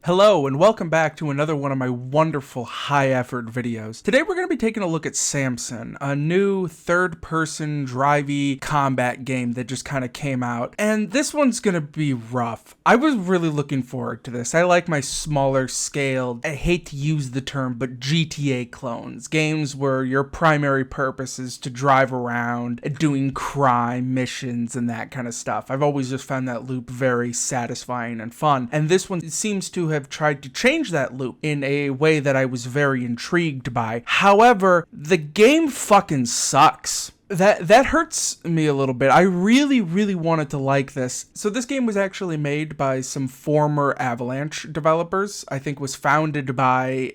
Hello and welcome back to another one of my wonderful high-effort videos. Today we're going to be taking a look at Samson, a new third-person drivey combat game that just kind of came out. And this one's going to be rough. I was really looking forward to this. I like my smaller scaled, I hate to use the term, but GTA clones. Games where your primary purpose is to drive around, doing crime, missions, and that kind of stuff. I've always just found that loop very satisfying and fun. And this one seems to have tried to change that loop in a way that I was very intrigued by. However, the game fucking sucks. That hurts me a little bit. I really wanted to like this. So this game was actually made by some former Avalanche developers. I think was founded by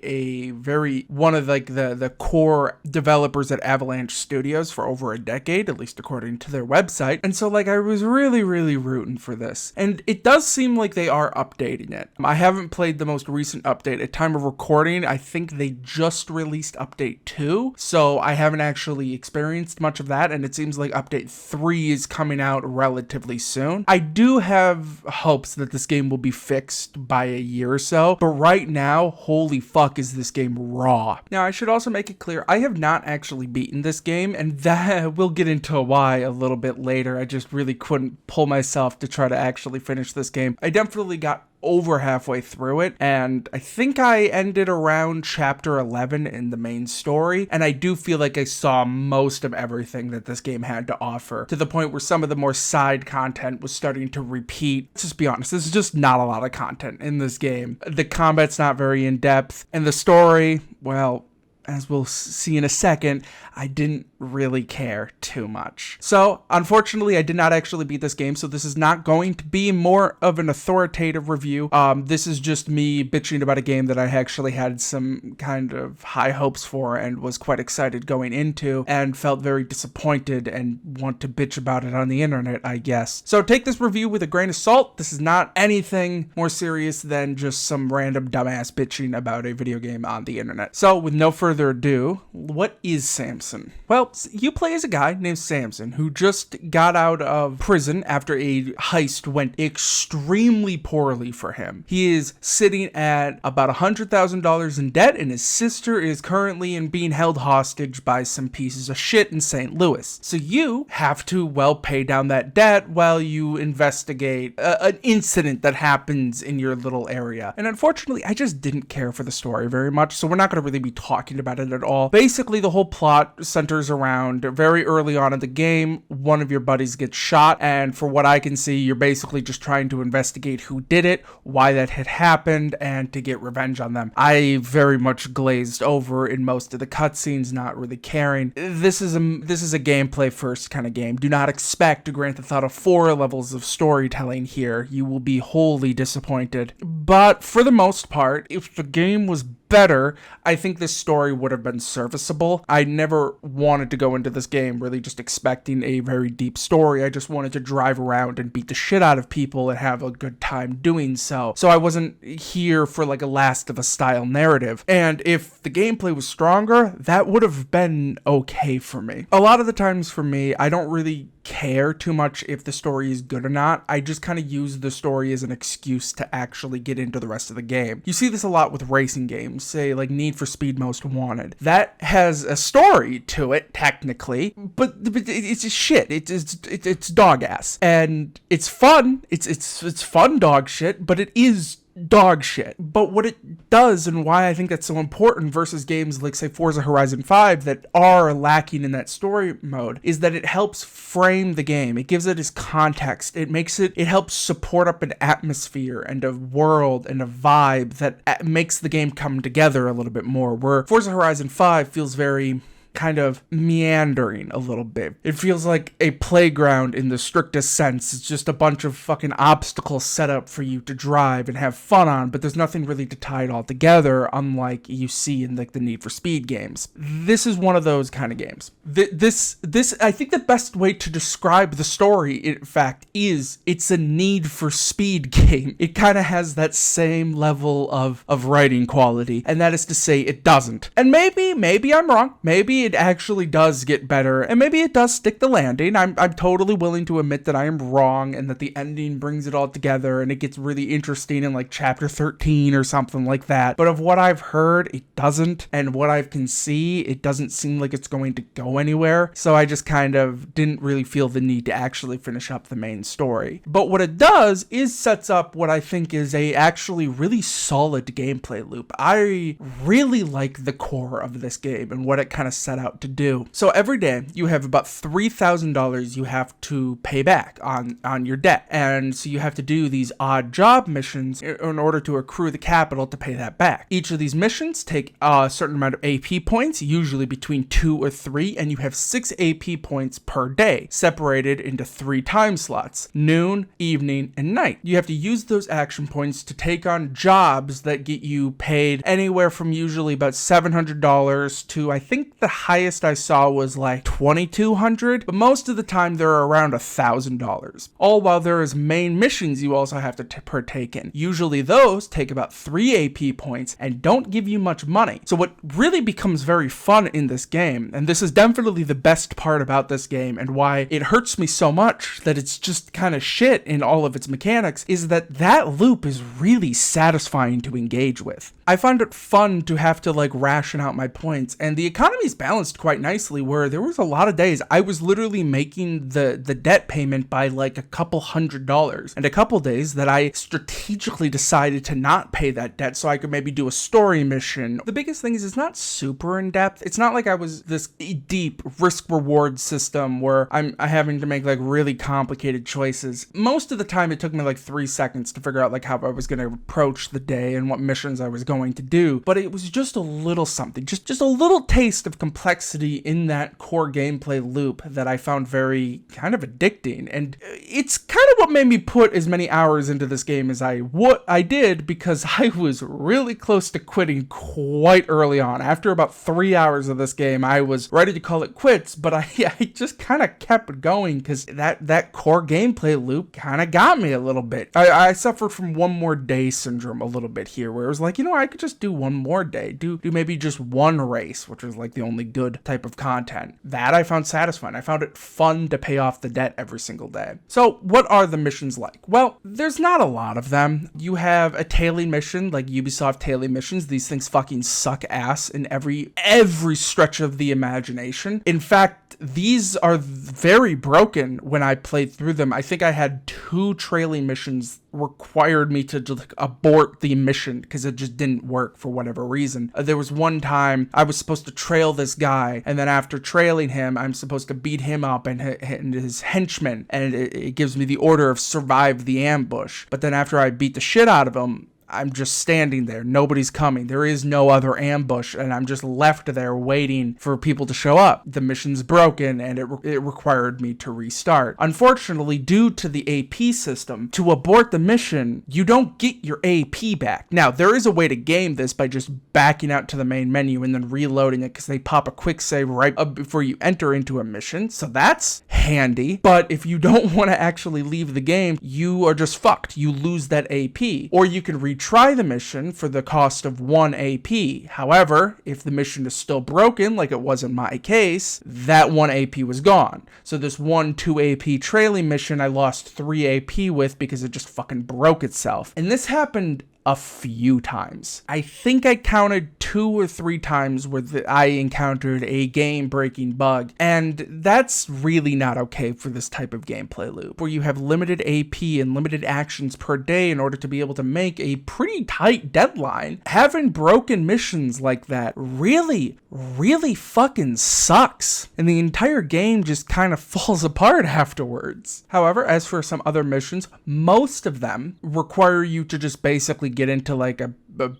one of the core developers at Avalanche Studios for over a decade, at least according to their website. And so I was really rooting for this. And it does seem like they are updating it. I haven't played the most recent update. At time of recording, I think they just released update 2. So I haven't actually experienced much of that, and it seems like update 3 is coming out relatively soon. I do have hopes that this game will be fixed by a year or so, but right now, holy fuck is this game raw. Now, I should also make it clear, I have not actually beaten this game, and that we'll get into why a little bit later. I just really couldn't pull myself to try to actually finish this game. I definitely got over halfway through it, and I think I ended around chapter 11 in the main story, and I do feel like I saw most of everything that this game had to offer, to the point where some of the more side content was starting to repeat. Let's just be honest, there's just not a lot of content in this game. The combat's not very in-depth, and the story, well, as we'll see in a second, I didn't really care too much. So, unfortunately, I did not actually beat this game, so this is not going to be more of an authoritative review. This is just me bitching about a game that I actually had some kind of high hopes for and was quite excited going into, and felt very disappointed and want to bitch about it on the internet, I guess. So take this review with a grain of salt. This is not anything more serious than just some random dumbass bitching about a video game on the internet. So, with no further ado, what is Samson? Well, you play as a guy named Samson who just got out of prison after a heist went extremely poorly for him. He is sitting at about $100,000 in debt, and his sister is currently being held hostage by some pieces of shit in St. Louis. So you have to, pay down that debt while you investigate an incident that happens in your little area. And unfortunately, I just didn't care for the story very much, so we're not going to really be talking about it at all. Basically, the whole plot centers around very early on in the game, one of your buddies gets shot, and for what I can see, you're basically just trying to investigate who did it, why that had happened, and to get revenge on them. I very much glazed over in most of the cutscenes, not really caring. This is a gameplay first kind of game. Do not expect Grand Theft Auto 4 levels of storytelling here. You will be wholly disappointed. But for the most part, if the game was better, I think this story would have been serviceable. I never wanted to go into this game really just expecting a very deep story. I just wanted to drive around and beat the shit out of people and have a good time doing so. So I wasn't here for a Last of Us style narrative. And if the gameplay was stronger, that would have been okay for me. A lot of the times for me, I don't really care too much if the story is good or not. I just kind of use the story as an excuse to actually get into the rest of the game. You see this a lot with racing games, say Need for Speed Most Wanted. That has a story to it, technically, but it's just shit. It's dog ass. And it's fun. It's fun dog shit, but it is dog shit. But what it does, and why I think that's so important versus games like, say, Forza Horizon 5 that are lacking in that story mode, is that it helps frame the game. It gives it its context. It helps support up an atmosphere and a world and a vibe that makes the game come together a little bit more, where Forza Horizon 5 feels very kind of meandering a little bit. It feels like a playground in the strictest sense. It's just a bunch of fucking obstacles set up for you to drive and have fun on, but there's nothing really to tie it all together, unlike you see in the Need for Speed games. This is one of those kind of games. This I think the best way to describe the story, in fact, is it's a Need for Speed game. It kind of has that same level of writing quality, and that is to say it doesn't. And maybe I'm wrong. Maybe it actually does get better, and maybe it does stick the landing. I'm totally willing to admit that I am wrong, and that the ending brings it all together, and it gets really interesting in like chapter 13 or something like that. But of what I've heard, it doesn't, and what I can see, it doesn't seem like it's going to go anywhere. So I just kind of didn't really feel the need to actually finish up the main story. But what it does is sets up what I think is a actually really solid gameplay loop. I really like the core of this game and what it kind of set out to do. So every day you have about $3,000 you have to pay back on your debt. And so you have to do these odd job missions in order to accrue the capital to pay that back. Each of these missions take a certain amount of AP points, usually between 2 or 3, and you have 6 AP points per day, separated into 3 time slots: noon, evening, and night. You have to use those action points to take on jobs that get you paid anywhere from usually about $700 to, I think the highest I saw was like $2,200, but most of the time they're around $1,000. All while there is main missions you also have to partake in. Usually those take about 3 AP points and don't give you much money. So what really becomes very fun in this game, and this is definitely the best part about this game and why it hurts me so much that it's just kind of shit in all of its mechanics, is that loop is really satisfying to engage with. I find it fun to have to like ration out my points, and the economy's balanced quite nicely, where there was a lot of days I was literally making the debt payment by like a couple $100, and a couple days that I strategically decided to not pay that debt so I could maybe do a story mission. The biggest thing is it's not super in depth. It's not like I was this deep risk reward system where I'm having to make like really complicated choices. Most of the time it took me like 3 seconds to figure out like how I was going to approach the day and what missions I was going to do, but it was just a little something, just a little taste of complexity in that core gameplay loop that I found very kind of addicting. And it's kind of what made me put as many hours into this game as I did, because I was really close to quitting quite early on. After about 3 hours of this game, I was ready to call it quits, but I just kind of kept going because that core gameplay loop kind of got me a little bit. I suffered from one more day syndrome a little bit here, where it was like, I could just do one more day, do maybe just one race, which was like the only good type of content. That I found satisfying. I found it fun to pay off the debt every single day. So what are the missions like? Well, there's not a lot of them. You have a tailing mission, like Ubisoft tailing missions. These things fucking suck ass in every stretch of the imagination. In fact, these are very broken when I played through them. I think I had 2 trailing missions required me to like abort the mission because it just didn't work for whatever reason. There was one time I was supposed to trail this guy, and then after trailing him, I'm supposed to beat him up and his henchmen, and it gives me the order of survive the ambush. But then after I beat the shit out of him, I'm just standing there. Nobody's coming. There is no other ambush, and I'm just left there waiting for people to show up. The mission's broken, and it required me to restart. Unfortunately, due to the AP system, to abort the mission, you don't get your AP back. Now, there is a way to game this by just backing out to the main menu and then reloading it, because they pop a quick save right up before you enter into a mission, so that's handy. But if you don't want to actually leave the game, you are just fucked. You lose that AP. Or you can retry the mission for the cost of 1 AP. However, if the mission is still broken, like it was in my case, that 1 AP was gone. So this 2 AP trailing mission I lost 3 AP with because it just fucking broke itself. And this happened a few times. I think I counted 2 or 3 times where I encountered a game-breaking bug, and that's really not okay for this type of gameplay loop, where you have limited AP and limited actions per day in order to be able to make a pretty tight deadline. Having broken missions like that really fucking sucks, and the entire game just kind of falls apart afterwards. However, as for some other missions, most of them require you to just basically get into like a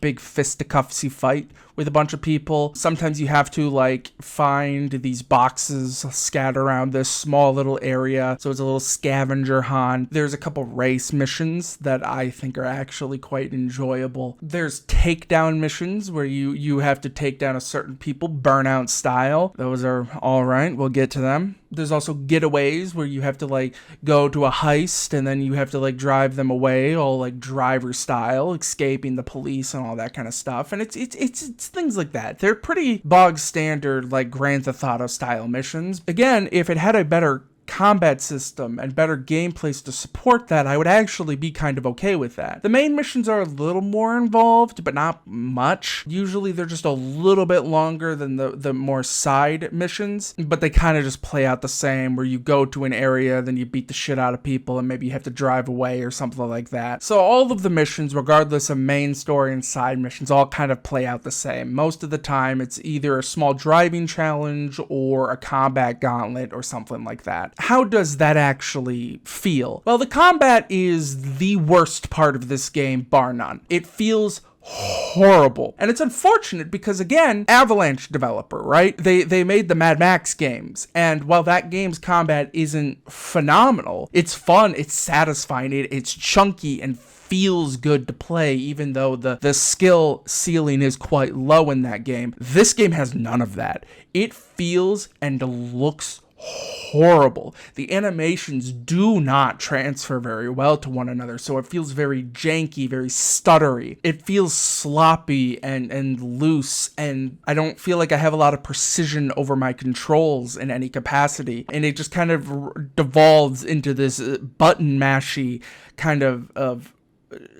big fisticuffsy fight with a bunch of people. Sometimes you have to like find these boxes scattered around this small little area, so it's a little scavenger hunt. There's a couple race missions that I think are actually quite enjoyable. There's takedown missions where you have to take down a certain people, burnout style. Those are all right. We'll get to them. There's also getaways where you have to like go to a heist and then you have to like drive them away, all like driver style, escaping the police and all that kind of stuff. And it's things like that. They're pretty bog standard like Grand Theft Auto style missions. Again, if it had a better combat system and better gameplays to support that, I would actually be kind of okay with that. The main missions are a little more involved, but not much. Usually they're just a little bit longer than the more side missions, but they kind of just play out the same, where you go to an area, then you beat the shit out of people, and maybe you have to drive away or something like that. So all of the missions, regardless of main story and side missions, all kind of play out the same. Most of the time, it's either a small driving challenge or a combat gauntlet or something like that. How does that actually feel? Well, the combat is the worst part of this game, bar none. It feels horrible. And it's unfortunate because, again, Avalanche developer, right? They made the Mad Max games. And while that game's combat isn't phenomenal, it's fun, it's satisfying, it's chunky and feels good to play, even though the skill ceiling is quite low in that game. This game has none of that. It feels and looks horrible. The animations do not transfer very well to one another, so it feels very janky, very stuttery. It feels sloppy and loose, and I don't feel like I have a lot of precision over my controls in any capacity, and it just kind of devolves into this button mashy kind of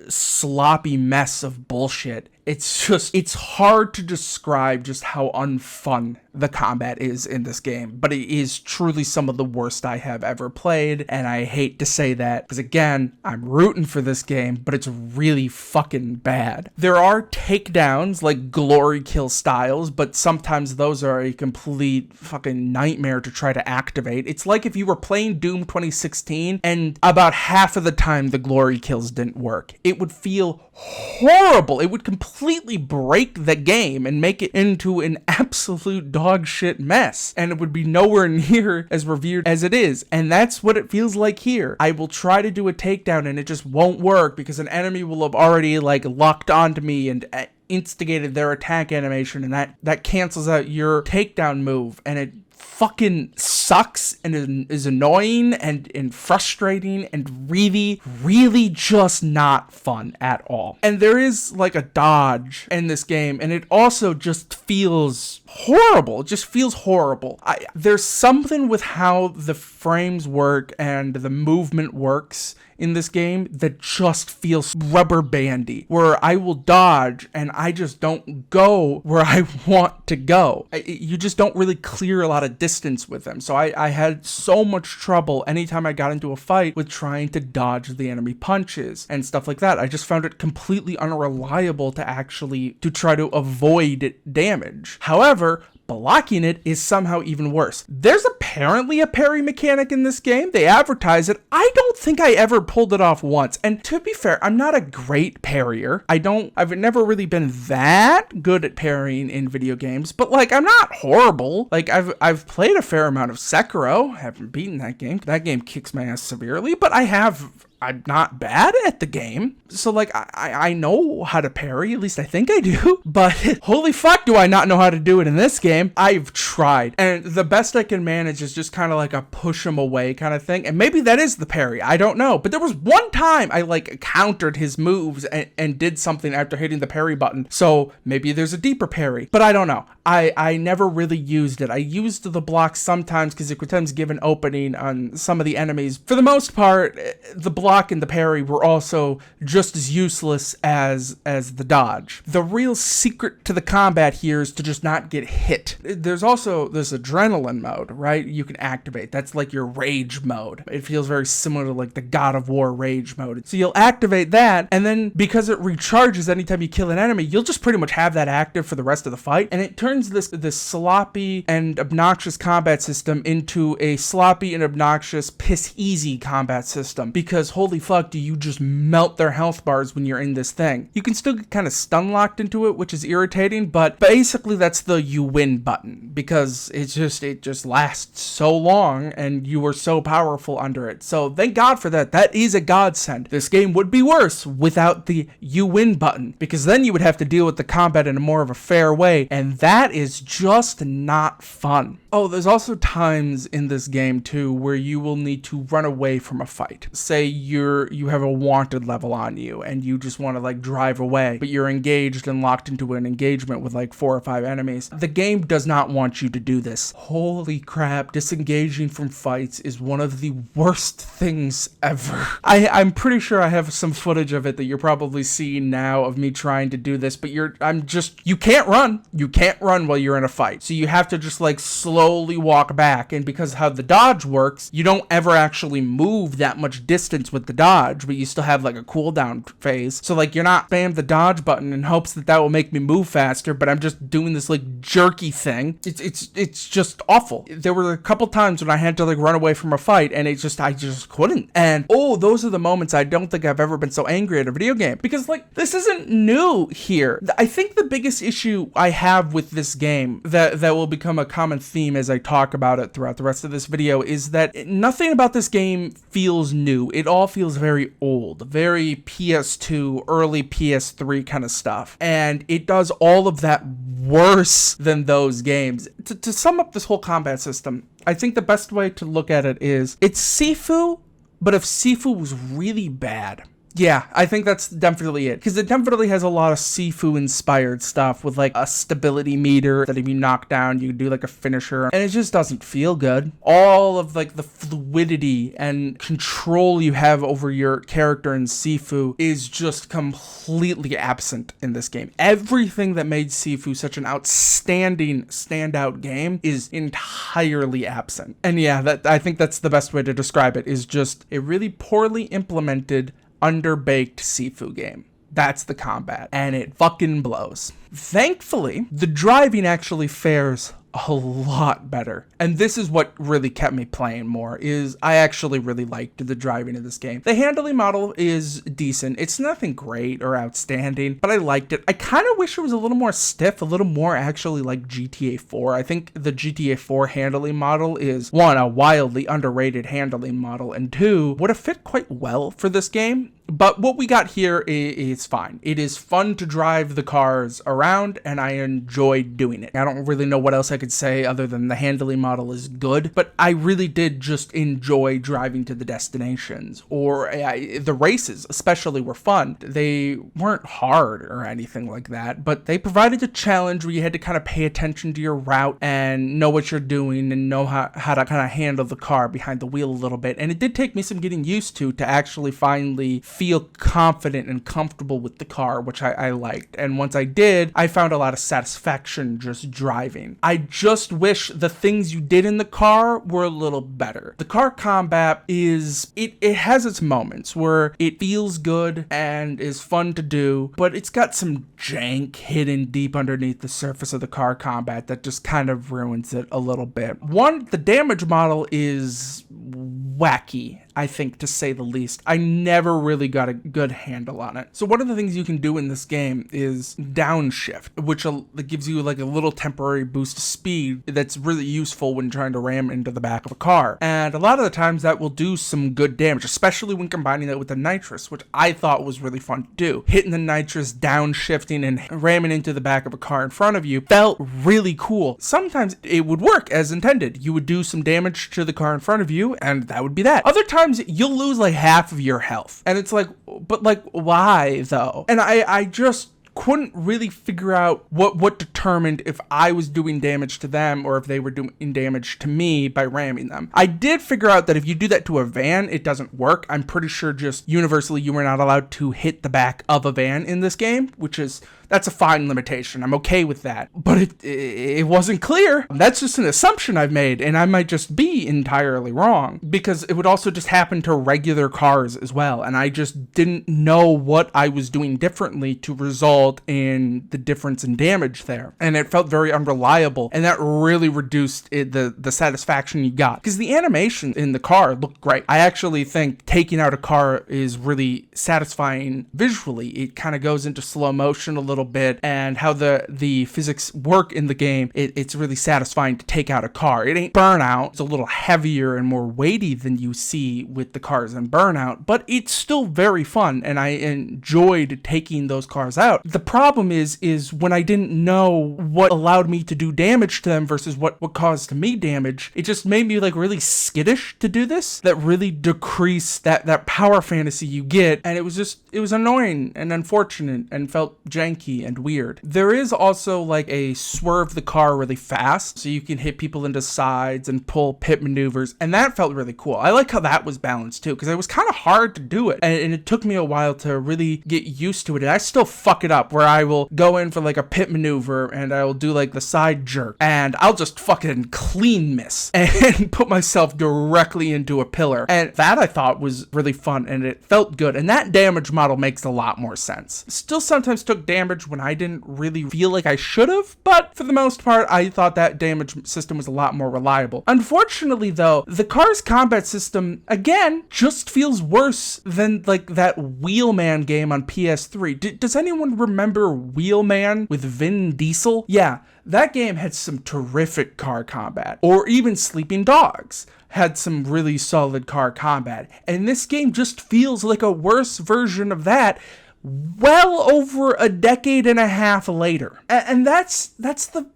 sloppy mess of bullshit. It's hard to describe just how unfun the combat is in this game, but it is truly some of the worst I have ever played, and I hate to say that, because again, I'm rooting for this game, but it's really fucking bad. There are takedowns, like glory kill styles, but sometimes those are a complete fucking nightmare to try to activate. It's like if you were playing Doom 2016, and about half of the time the glory kills didn't work. It would feel horrible. It would completely break the game and make it into an absolute dog shit mess, and it would be nowhere near as revered as it is, and that's what it feels like here. I will try to do a takedown and it just won't work because an enemy will have already like locked onto me and instigated their attack animation, and that cancels out your takedown move, and it fucking sucks and is annoying and frustrating and really just not fun at all. And there is like a dodge in this game, and it also just feels horrible. It just feels horrible. There's something with how the frames work and the movement works in this game that just feels rubber bandy, where I will dodge and I just don't go where I want to go. You just don't really clear a lot of distance with them. So I had so much trouble anytime I got into a fight with trying to dodge the enemy punches and stuff like that. I just found it completely unreliable to try to avoid damage. However, blocking it is somehow even worse. There's apparently a parry mechanic in this game. They advertise it. I don't think I ever pulled it off once. And to be fair, I'm not a great parrier. I've never really been that good at parrying in video games, but like, I'm not horrible. Like, I've played a fair amount of Sekiro. Haven't beaten that game. That game kicks my ass severely, but I'm not bad at the game. So like, I know how to parry, at least I think I do, but holy fuck do I not know how to do it in this game. I've tried, and the best I can manage is just kind of like a push him away kind of thing, and maybe that is the parry, I don't know. But there was one time I like countered his moves and did something after hitting the parry button, so maybe there's a deeper parry, but I don't know. I never really used it. I used the block sometimes because it could sometimes give an opening on some of the enemies. For the most part, the block and the parry were also just as useless as the dodge. The real secret to the combat here is to just not get hit. There's also this adrenaline mode, right? You can activate. That's like your rage mode. It feels very similar to like the God of War rage mode. So you'll activate that, and then because it recharges anytime you kill an enemy, you'll just pretty much have that active for the rest of the fight, and it turns this sloppy and obnoxious combat system into a sloppy and obnoxious piss easy combat system, because holy fuck, do you just melt their health bars when you're in this thing. You can still get kind of stun locked into it, which is irritating, but basically that's the you win button, because it just lasts so long and you are so powerful under it. So thank God for that. That is a godsend. This game would be worse without the you win button, because then you would have to deal with the combat in a more of a fair way, and that is just not fun. Oh, there's also times in this game too where you will need to run away from a fight. Say you have a wanted level on you and you just want to like drive away, but you're engaged and locked into an engagement with like 4 or 5 enemies. The game does not want you to do this. Holy crap, disengaging from fights is one of the worst things ever. I'm pretty sure I have some footage of it that you're probably seeing now of me trying to do this, but you can't run. You can't run while you're in a fight. So you have to just like slowly walk back, and because how the dodge works, you don't ever actually move that much distance with the dodge, but you still have like a cooldown phase. So like you're not spam the dodge button in hopes that will make me move faster, but I'm just doing this like jerky thing. It's just awful. There were a couple times when I had to like run away from a fight, and I just couldn't. And those are the moments I don't think I've ever been so angry at a video game, because like this isn't new here. I think the biggest issue I have with this game that will become a common theme as I talk about it throughout the rest of this video is that nothing about this game feels new. It all feels very old, very PS2, early PS3 kind of stuff. And it does all of that worse than those games. To sum up this whole combat system, I think the best way to look at it is it's Sifu, but if Sifu was really bad. Yeah, I think that's definitely it, because it definitely has a lot of Sifu-inspired stuff with like a stability meter that if you knock down, you do like a finisher, and it just doesn't feel good. All of like the fluidity and control you have over your character in Sifu is just completely absent in this game. Everything that made Sifu such an outstanding standout game is entirely absent. And yeah, I think that's the best way to describe it, is just a really poorly implemented, underbaked Sifu game. That's the combat, and it fucking blows. Thankfully, the driving actually fares a lot better, and this is what really kept me playing more, is I actually really liked the driving of this game. The handling model is decent. It's nothing great or outstanding, but I liked it. I kind of wish it was a little more stiff, a little more actually like GTA 4. I think the GTA 4 handling model is, one, a wildly underrated handling model, and two, would have fit quite well for this game. But what we got here is fine. It is fun to drive the cars around, and I enjoy doing it. I don't really know what else I could say other than the handling model is good, but I really did just enjoy driving to the destinations, or the races especially were fun. They weren't hard or anything like that, but they provided a challenge where you had to kind of pay attention to your route and know what you're doing and know how to kind of handle the car behind the wheel a little bit. And it did take me some getting used to actually finally feel confident and comfortable with the car, which I liked. And once I did, I found a lot of satisfaction just driving. I just wish the things you did in the car were a little better. The car combat it has its moments where it feels good and is fun to do, but it's got some jank hidden deep underneath the surface of the car combat that just kind of ruins it a little bit. One, the damage model is wacky, I think, to say the least. I never really got a good handle on it. So one of the things you can do in this game is downshift, which gives you like a little temporary boost of speed that's really useful when trying to ram into the back of a car. And a lot of the times that will do some good damage, especially when combining that with the nitrous, which I thought was really fun to do. Hitting the nitrous, downshifting, and ramming into the back of a car in front of you felt really cool. Sometimes it would work as intended. You would do some damage to the car in front of you, and that would be that. Other times you'll lose like half of your health, and it's like, but like, why though? And I just couldn't really figure out what determined if I was doing damage to them or if they were doing damage to me by ramming them. I did figure out that if you do that to a van, it doesn't work. I'm pretty sure just universally you were not allowed to hit the back of a van in this game, which is That's a fine limitation. I'm okay with that. But it wasn't clear. That's just an assumption I've made, and I might just be entirely wrong, because it would also just happen to regular cars as well, and I just didn't know what I was doing differently to result in the difference in damage there. And it felt very unreliable, and that really reduced the satisfaction you got, because the animation in the car looked great. I actually think taking out a car is really satisfying visually. It kind of goes into slow motion a little bit, and how the physics work in the game, it's really satisfying to take out a car. It ain't Burnout. It's a little heavier and more weighty than you see with the cars in Burnout, but it's still very fun, and I enjoyed taking those cars out. The problem is when I didn't know what allowed me to do damage to them versus what caused me damage, it just made me like really skittish to do this. That really decreased that power fantasy you get, and it was annoying and unfortunate and felt janky and weird. There is also like a swerve the car really fast, so you can hit people into sides and pull pit maneuvers, and that felt really cool. I like how that was balanced too, because it was kind of hard to do it, and it took me a while to really get used to it, and I still fuck it up where I will go in for like a pit maneuver and I will do like the side jerk, and I'll just fucking clean miss and put myself directly into a pillar, and that I thought was really fun, and it felt good, and that damage model makes a lot more sense. Still sometimes took damage when I didn't really feel like I should have, but for the most part I thought that damage system was a lot more reliable. Unfortunately though, the car's combat system again just feels worse than like that Wheelman game on PS3. Does anyone remember Wheelman with Vin Diesel? Yeah, that game had some terrific car combat. Or even Sleeping Dogs had some really solid car combat. And this game just feels like a worse version of that well over a decade and a half later. And that's the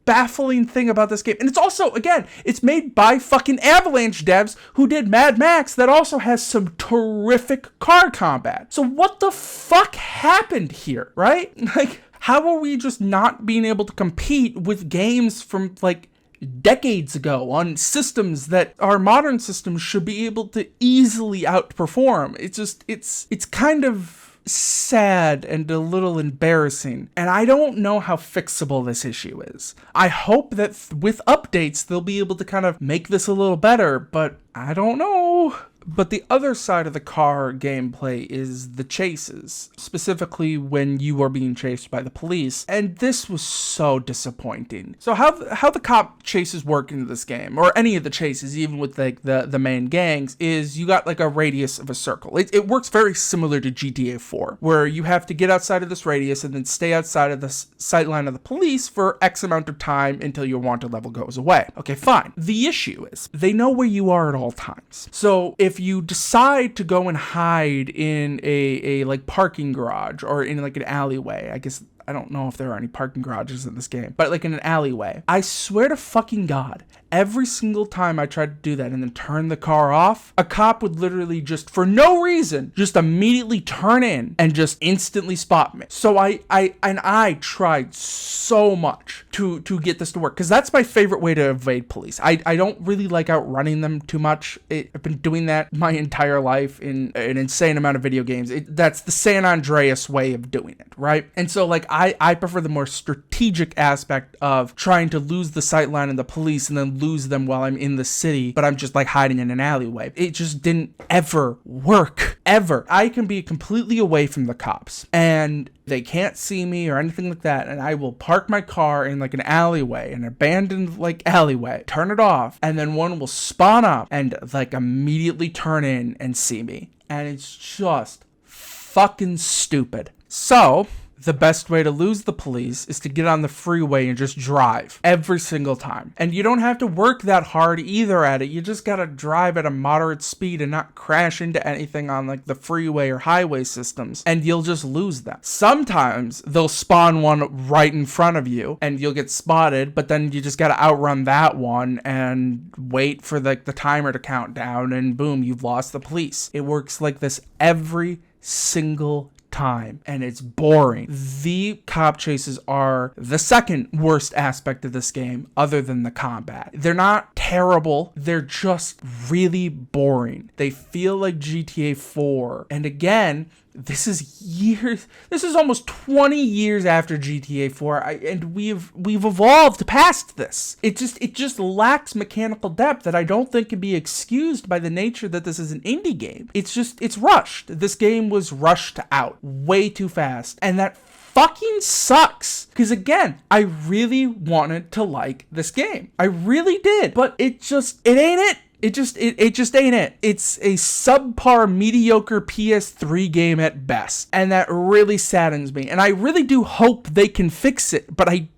baffling thing about this game. And it's also, again, it's made by fucking Avalanche devs who did Mad Max, that also has some terrific car combat. So what the fuck happened here, right? Like, how are we just not being able to compete with games from like decades ago on systems that our modern systems should be able to easily outperform? It's kind of sad and a little embarrassing, and I don't know how fixable this issue is. I hope that with updates they'll be able to kind of make this a little better, but I don't know. But the other side of the car gameplay is the chases, specifically when you are being chased by the police, and this was so disappointing. So how the cop chases work in this game, or any of the chases, even with like the main gangs, is you got like a radius of a circle. It works very similar to GTA 4, where you have to get outside of this radius and then stay outside of the sight line of the police for X amount of time until your wanted level goes away. Okay, fine. The issue is they know where you are at all times. So if you decide to go and hide in a like parking garage or in like an alleyway, I don't know if there are any parking garages in this game, but like in an alleyway, I swear to fucking God, every single time I tried to do that and then turn the car off, a cop would literally just, for no reason, just immediately turn in and just instantly spot me. So I tried so much to get this to work, because that's my favorite way to evade police. I don't really like outrunning them too much. I've been doing that my entire life in an insane amount of video games. That's the San Andreas way of doing it, right? And so like I prefer the more strategic aspect of trying to lose the sight line of the police and then lose them while I'm in the city, but I'm just like hiding in an alleyway. It just didn't ever work, ever. I can be completely away from the cops and they can't see me or anything like that, and I will park my car in like an alleyway, an abandoned like alleyway, turn it off, and then one will spawn up and like immediately turn in and see me. And it's just fucking stupid. So the best way to lose the police is to get on the freeway and just drive every single time. And you don't have to work that hard either at it. You just gotta drive at a moderate speed and not crash into anything on like the freeway or highway systems, and you'll just lose them. Sometimes they'll spawn one right in front of you and you'll get spotted, but then you just gotta outrun that one and wait for the timer to count down, and boom, you've lost the police. It works like this every single time, and it's boring. The cop chases are the second worst aspect of this game, other than the combat. They're not terrible, they're just really boring. They feel like GTA 4, and again, this is almost 20 years after GTA 4, and we've evolved past this. It just lacks mechanical depth that I don't think can be excused by the nature that this is an indie game. It's rushed. This game was rushed out way too fast, and that fucking sucks. Because again, I really wanted to like this game. I really did. But it ain't it. It just ain't it. It's a subpar, mediocre PS3 game at best. And that really saddens me. And I really do hope they can fix it. But I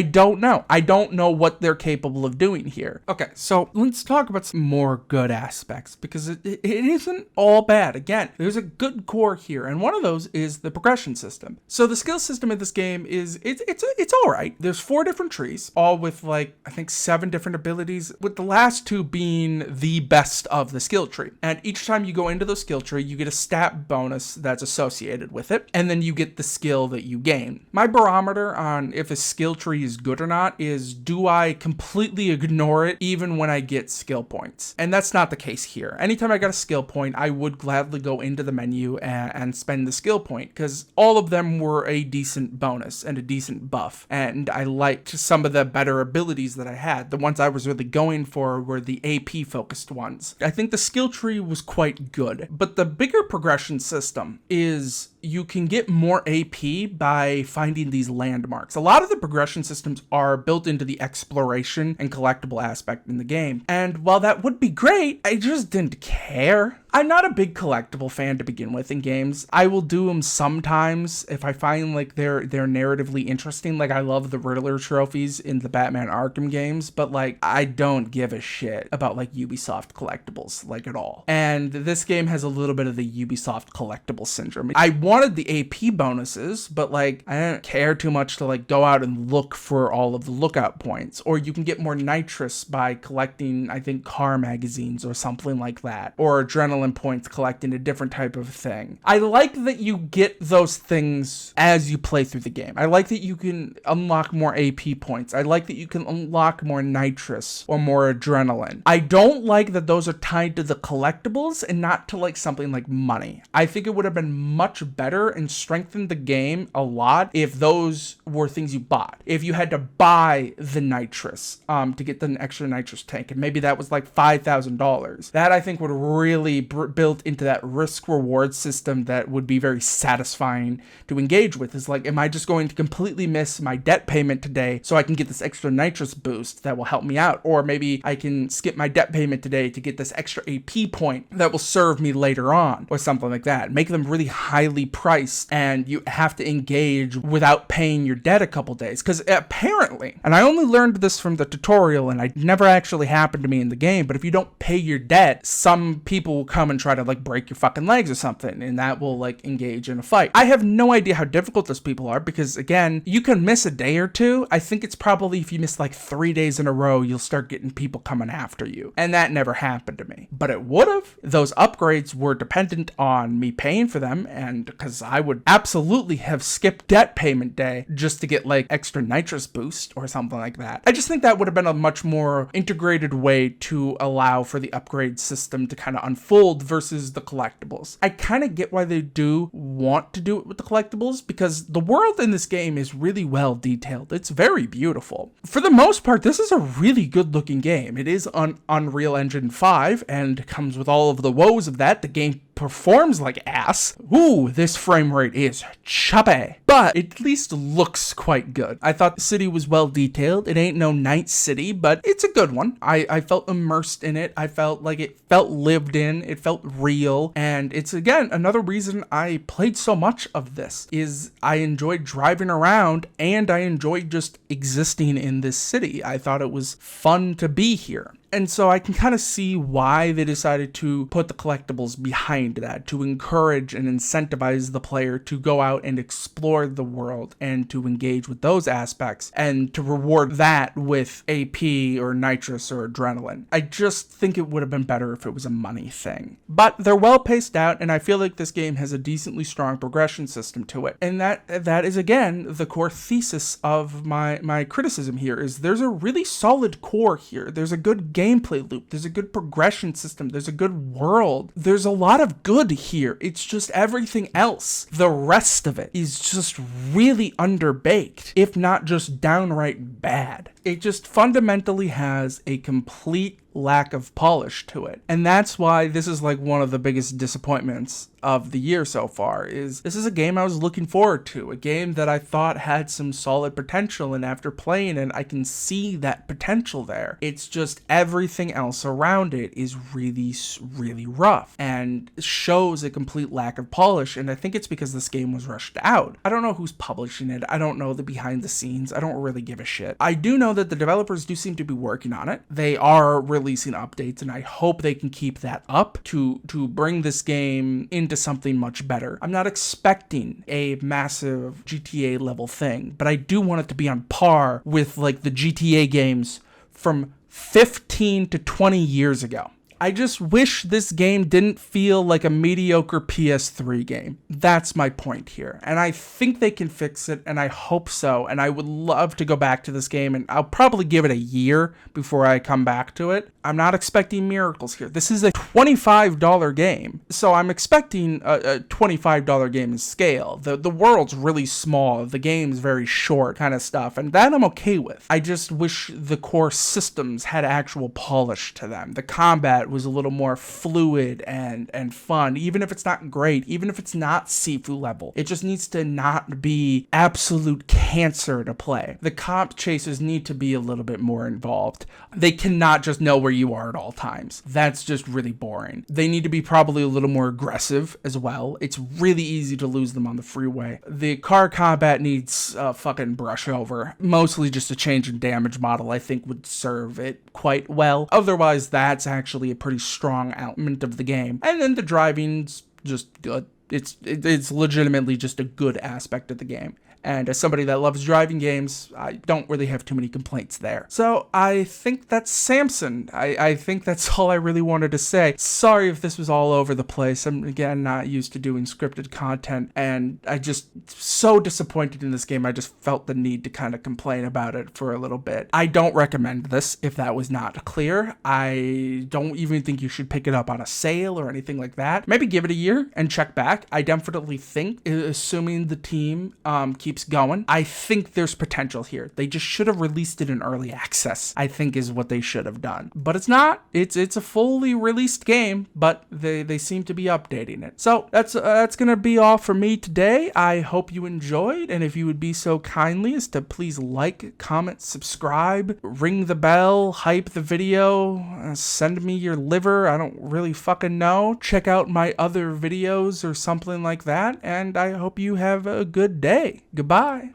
don't know. I don't know what they're capable of doing here. Okay, so let's talk about some more good aspects, because it isn't all bad. Again, there's a good core here, and one of those is the progression system. So the skill system in this game it's all right. There's 4 different trees, all with like I think 7 different abilities, with the last 2 being the best of the skill tree. And each time you go into the skill tree, you get a stat bonus that's associated with it, and then you get the skill that you gain. My barometer on if a skill tree is good or not is, do I completely ignore it even when I get skill points? And that's not the case here. Anytime I got a skill point, I would gladly go into the menu and spend the skill point, because all of them were a decent bonus and a decent buff, and I liked some of the better abilities that I had. The ones I was really going for were the AP focused ones. I think the skill tree was quite good, but the bigger progression system is you can get more AP by finding these landmarks. A lot of the progression systems are built into the exploration and collectible aspect in the game. And while that would be great, I just didn't care. I'm not a big collectible fan to begin with in games. I will do them sometimes if I find like they're narratively interesting. Like I love the Riddler trophies in the Batman Arkham games, but like I don't give a shit about like Ubisoft collectibles like at all. And this game has a little bit of the Ubisoft collectible syndrome. I wanted the AP bonuses, but like I didn't care too much to like go out and look for all of the lookout points. Or you can get more nitrous by collecting, I think, car magazines or something like that, or adrenaline points collecting a different type of thing. I like that you get those things as you play through the game. I like that you can unlock more AP points. I like that you can unlock more nitrous or more adrenaline. I don't like that those are tied to the collectibles and not to like something like money. I think it would have been much better and strengthened the game a lot if those were things you bought. If you had to buy the nitrous to get the extra nitrous tank, and maybe that was like $5,000. That I think would really built into that risk reward system that would be very satisfying to engage with. Is like, am I just going to completely miss my debt payment today so I can get this extra nitrous boost that will help me out? Or maybe I can skip my debt payment today to get this extra AP point that will serve me later on, or something like that. Make them really highly priced, and you have to engage without paying your debt a couple days. Because apparently, and I only learned this from the tutorial, and it never actually happened to me in the game, but if you don't pay your debt, some people will come and try to like break your fucking legs or something, and that will like engage in a fight. I have no idea how difficult those people are, because again, you can miss a day or two. I think it's probably if you miss like 3 days in a row, you'll start getting people coming after you, and that never happened to me. But it would have. Those upgrades were dependent on me paying for them, and because I would absolutely have skipped debt payment day just to get like extra nitrous boost or something like that. I just think that would have been a much more integrated way to allow for the upgrade system to kind of unfold versus the collectibles. I kind of get why they do want to do it with the collectibles, because the world in this game is really well detailed. It's very beautiful. For the most part, this is a really good looking game. It is on Unreal Engine 5 and comes with all of the woes of that. The game performs like ass. Ooh, this frame rate is choppy, but it at least looks quite good. I thought the city was well detailed. It ain't no night city, but it's a good one. I felt immersed in it. I felt like it felt lived in. It felt real. And it's, again, another reason I played so much of this is I enjoyed driving around and I enjoyed just existing in this city. I thought it was fun to be here. And so I can kind of see why they decided to put the collectibles behind that, to encourage and incentivize the player to go out and explore the world and to engage with those aspects, and to reward that with AP or nitrous or adrenaline. I just think it would have been better if it was a money thing. But they're well paced out, and I feel like this game has a decently strong progression system to it. And that is, again, the core thesis of my criticism here, is there's a really solid core here. There's a good gameplay loop. There's a good progression system. There's a good world. There's a lot of good here. It's just everything else. The rest of it is just really underbaked, if not just downright bad. It just fundamentally has a complete lack of polish to it. And that's why this is like one of the biggest disappointments of the year so far. Is this is a game I was looking forward to, a game that I thought had some solid potential, and after playing it I can see that potential there. It's just everything else around it is really rough and shows a complete lack of polish, and I think it's because this game was rushed out. I don't know who's publishing it. I don't know the behind the scenes. I don't really give a shit. I do know that the developers do seem to be working on it. They are releasing updates, and I hope they can keep that up to bring this game into something much better. I'm not expecting a massive GTA level thing, but I do want it to be on par with like the GTA games from 15 to 20 years ago. I just wish this game didn't feel like a mediocre PS3 game. That's my point here. And I think they can fix it, and I hope so. And I would love to go back to this game, and I'll probably give it a year before I come back to it. I'm not expecting miracles here. This is a $25 game, so I'm expecting a $25 game in scale. The world's really small, the game's very short kind of stuff, and that I'm okay with. I just wish the core systems had actual polish to them. The combat was a little more fluid and fun, even if it's not great, even if it's not Sifu level. It just needs to not be absolute cancer to play. The cop chases need to be a little bit more involved. They cannot just know where you are at all times. That's just really boring. They need to be probably a little more aggressive as well. It's really easy to lose them on the freeway. The car combat needs a fucking brush over. Mostly just a change in damage model I think would serve it quite well. Otherwise, that's actually a pretty strong element of the game. And then the driving's just good. It's legitimately just a good aspect of the game. And as somebody that loves driving games, I don't really have too many complaints there. So I think that's Samson. I think that's all I really wanted to say. Sorry if this was all over the place. I'm, again, not used to doing scripted content, and I just so disappointed in this game. I just felt the need to kind of complain about it for a little bit. I don't recommend this, if that was not clear. I don't even think you should pick it up on a sale or anything like that. Maybe give it a year and check back. I definitely think, assuming the team keeps going, I think there's potential here. They just should have released it in early access, I think is what they should have done. But it's not. It's a fully released game, but they seem to be updating it. So that's gonna be all for me today. I hope you enjoyed, and if you would be so kindly as to please like, comment, subscribe, ring the bell, hype the video, send me your liver, I don't really fucking know. Check out my other videos or something like that, and I hope you have a good day. Goodbye.